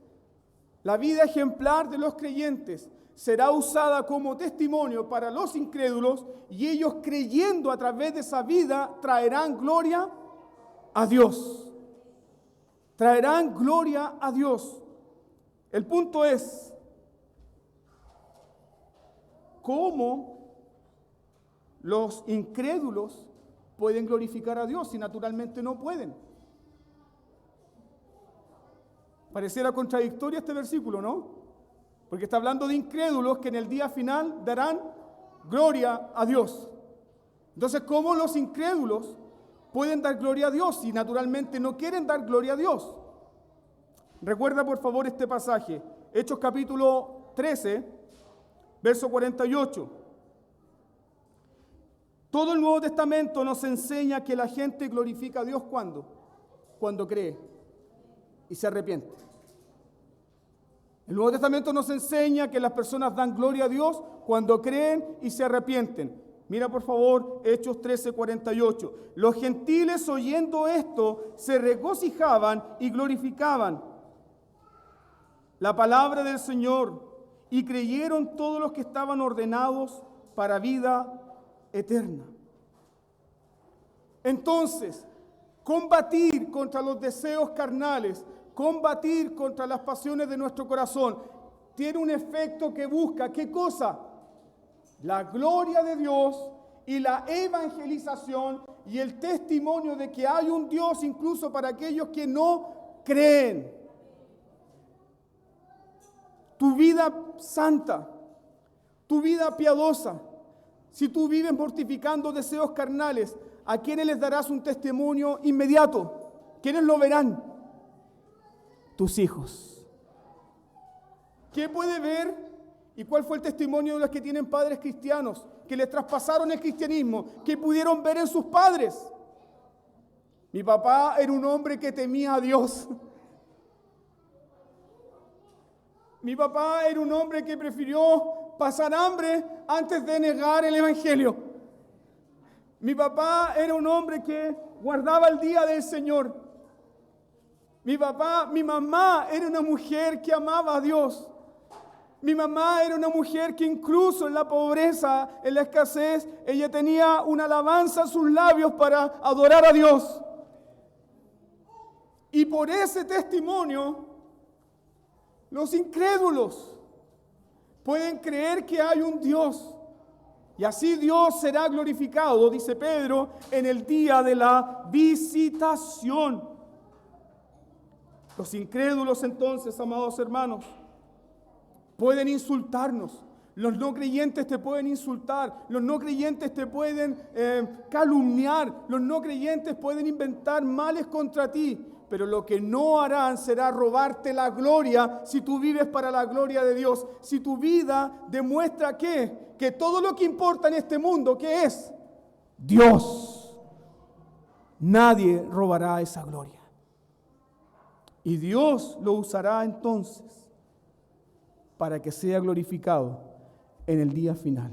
la vida ejemplar de los creyentes, será usada como testimonio para los incrédulos, y ellos, creyendo a través de esa vida, traerán gloria a Dios. Traerán gloria a Dios. El punto es, ¿cómo los incrédulos pueden glorificar a Dios si naturalmente no pueden? Pareciera contradictorio este versículo, ¿no? Porque está hablando de incrédulos que en el día final darán gloria a Dios. Entonces, ¿cómo los incrédulos pueden dar gloria a Dios si naturalmente no quieren dar gloria a Dios? Recuerda por favor este pasaje, Hechos capítulo 13, verso 48. Todo el Nuevo Testamento nos enseña que la gente glorifica a Dios ¿cuándo? Cuando cree y se arrepiente. El Nuevo Testamento nos enseña que las personas dan gloria a Dios cuando creen y se arrepienten. Mira por favor Hechos 13, 48. Los gentiles oyendo esto se regocijaban y glorificaban la palabra del Señor, y creyeron todos los que estaban ordenados para vida eterna. Entonces, combatir contra los deseos carnales, combatir contra las pasiones de nuestro corazón, tiene un efecto que busca, ¿qué cosa? La gloria de Dios y la evangelización y el testimonio de que hay un Dios incluso para aquellos que no creen. Tu vida santa, tu vida piadosa, si tú vives mortificando deseos carnales, ¿a quiénes les darás un testimonio inmediato? ¿Quiénes lo verán? Tus hijos. ¿Qué puede ver? ¿Y cuál fue el testimonio de los que tienen padres cristianos, que les traspasaron el cristianismo, que pudieron ver en sus padres? Mi papá era un hombre que temía a Dios. Mi papá era un hombre que prefirió pasar hambre antes de negar el Evangelio. Mi papá era un hombre que guardaba el día del Señor. Mi mamá era una mujer que amaba a Dios. Mi mamá era una mujer que incluso en la pobreza, en la escasez, ella tenía una alabanza en sus labios para adorar a Dios. Y por ese testimonio, los incrédulos pueden creer que hay un Dios. Y así Dios será glorificado, dice Pedro, en el día de la visitación. Los incrédulos entonces, amados hermanos, pueden insultarnos. Los no creyentes te pueden insultar. Los no creyentes te pueden calumniar. Los no creyentes pueden inventar males contra ti. Pero lo que no harán será robarte la gloria si tú vives para la gloria de Dios. Si tu vida demuestra que todo lo que importa en este mundo, ¿qué es? Dios. Nadie robará esa gloria. Y Dios lo usará entonces para que sea glorificado en el día final.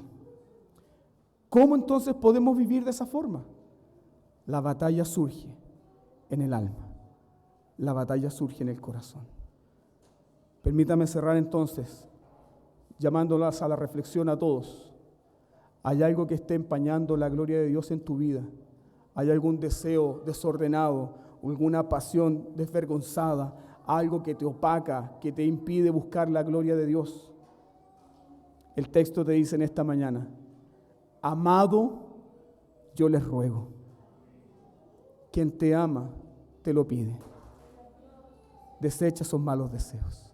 ¿Cómo entonces podemos vivir de esa forma? La batalla surge en el alma. La batalla surge en el corazón. Permítame cerrar entonces, llamándolas a la reflexión a todos. ¿Hay algo que esté empañando la gloria de Dios en tu vida? ¿Hay algún deseo desordenado, alguna pasión desvergonzada, algo que te opaca, que te impide buscar la gloria de Dios? El texto te dice en esta mañana: amado, yo les ruego. Quien te ama, te lo pide. Desecha esos malos deseos.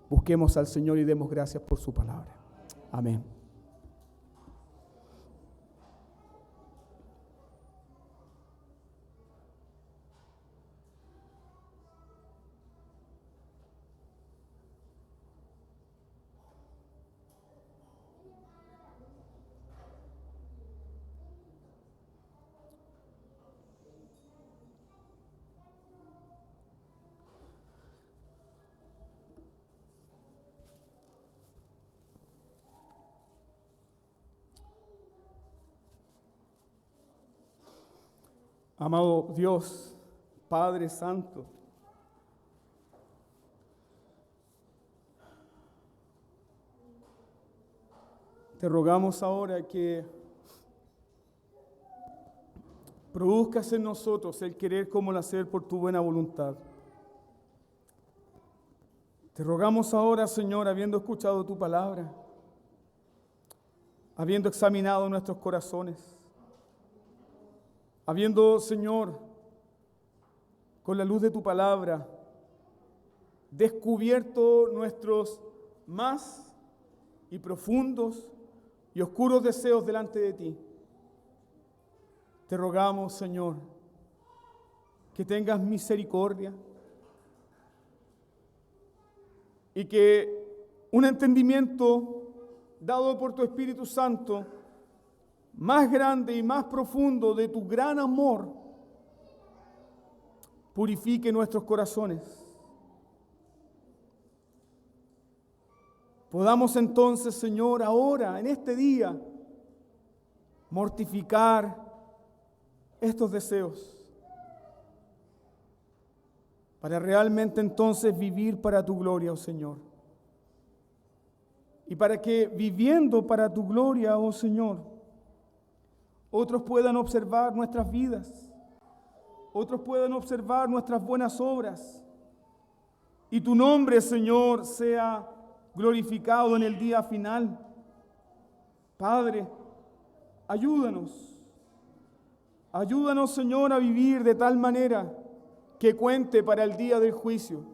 Busquemos al Señor y demos gracias por su palabra. Amén. Amado Dios, Padre Santo, te rogamos ahora que produzcas en nosotros el querer como el hacer por tu buena voluntad. Te rogamos ahora, Señor, habiendo escuchado tu palabra, habiendo examinado nuestros corazones, habiendo, Señor, con la luz de tu palabra, descubierto nuestros más y profundos y oscuros deseos delante de ti. Te rogamos, Señor, que tengas misericordia y que un entendimiento dado por tu Espíritu Santo más grande y más profundo de tu gran amor purifique nuestros corazones. Podamos entonces, Señor, ahora, en este día, mortificar estos deseos para realmente entonces vivir para tu gloria, oh Señor. Y para que viviendo para tu gloria, oh Señor, otros puedan observar nuestras vidas, otros puedan observar nuestras buenas obras, y tu nombre, Señor, sea glorificado en el día final. Padre, ayúdanos, Señor, a vivir de tal manera que cuente para el día del juicio,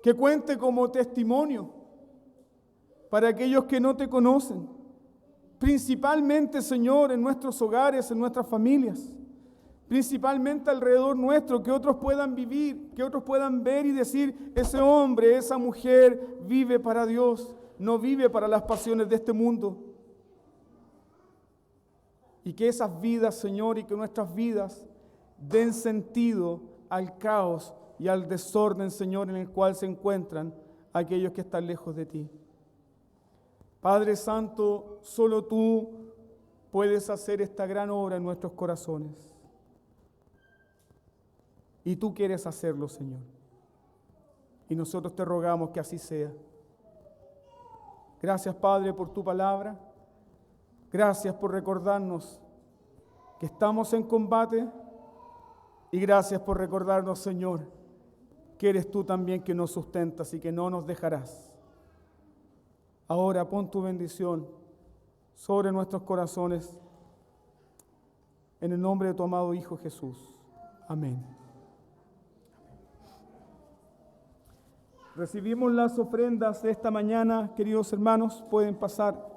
que cuente como testimonio para aquellos que no te conocen. Principalmente, Señor, en nuestros hogares, en nuestras familias, principalmente alrededor nuestro, que otros puedan vivir, que otros puedan ver y decir: ese hombre, esa mujer vive para Dios, no vive para las pasiones de este mundo. Y que esas vidas, Señor, y que nuestras vidas den sentido al caos y al desorden, Señor, en el cual se encuentran aquellos que están lejos de ti. Padre Santo, solo tú puedes hacer esta gran obra en nuestros corazones. Y tú quieres hacerlo, Señor. Y nosotros te rogamos que así sea. Gracias, Padre, por tu palabra. Gracias por recordarnos que estamos en combate. Y gracias por recordarnos, Señor, que eres tú también que nos sustentas y que no nos dejarás. Ahora pon tu bendición sobre nuestros corazones. En el nombre de tu amado Hijo Jesús. Amén. Recibimos las ofrendas de esta mañana, queridos hermanos. Pueden pasar.